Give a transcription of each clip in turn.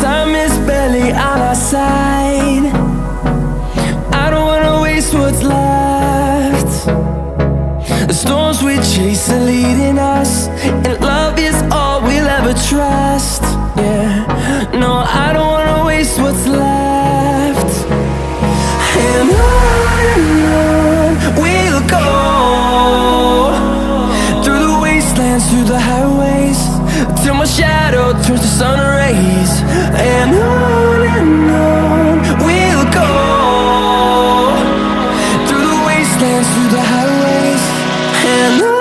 Time is barely on our side. I don't wanna waste what's left. The storms we chase are leading us, and love is all we'll ever trust. Yeah, no, I don't wanna waste what's left. And on we'll go, through the wastelands, through the highways, till my shadow turns to sun rays. And on we'll go, through the wastelands, through the highways, and on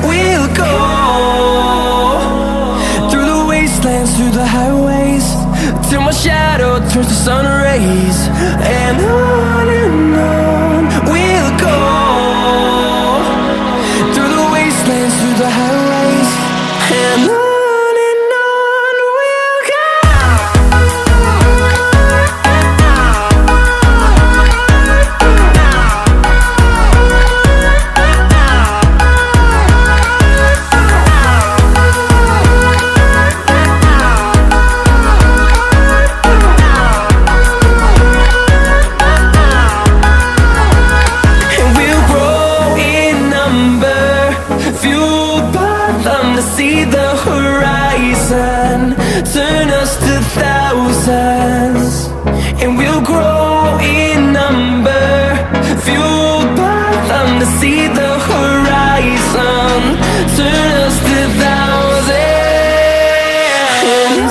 we'll go. Through the highways, till my shadow turns to sun rays. And on we'll go, through the wastelands, through the highways, and on we'll go. To see the horizon turn us to thousands, and we'll grow in number, fueled by them. To see the horizon turn us to thousands, and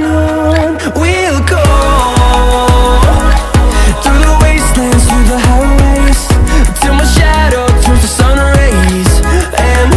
on we'll go, through the wastelands, through the highways, till my shadow turns to sun rays. And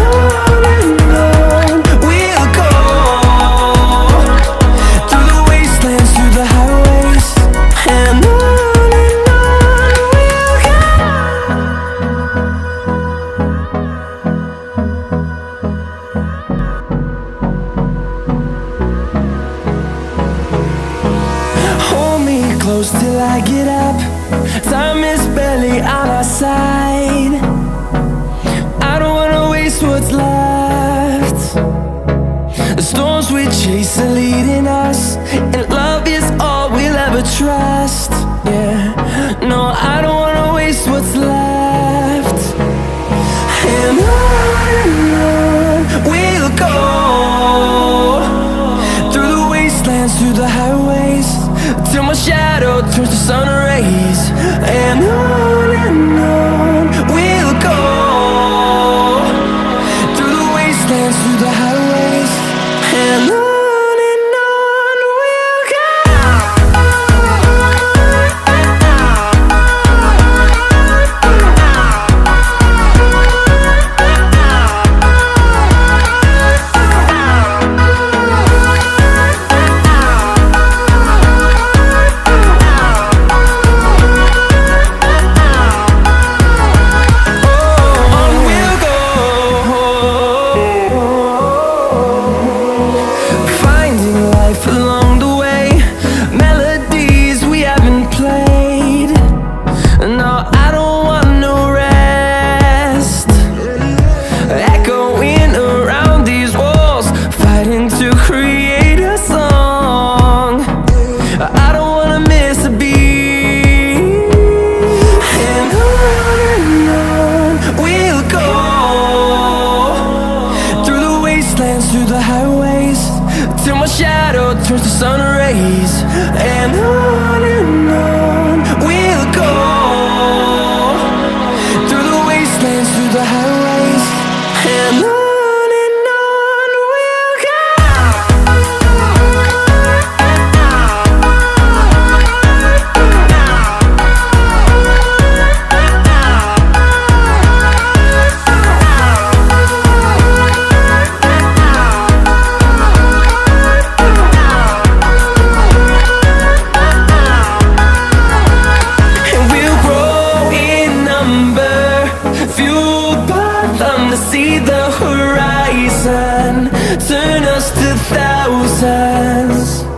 close till I get up. Time is barely on our side. I don't wanna waste what's left. The storms we chase are leading us, and love is all we'll ever trust. Yeah, no, I don't wanna waste what's left. And on we'll go, through the wastelands, through the highways, till my shadow turns to sun rays. And on we'll go, through the wastelands, through the highways, and on we'll go. turns to sun rays, and on we'll go, sense.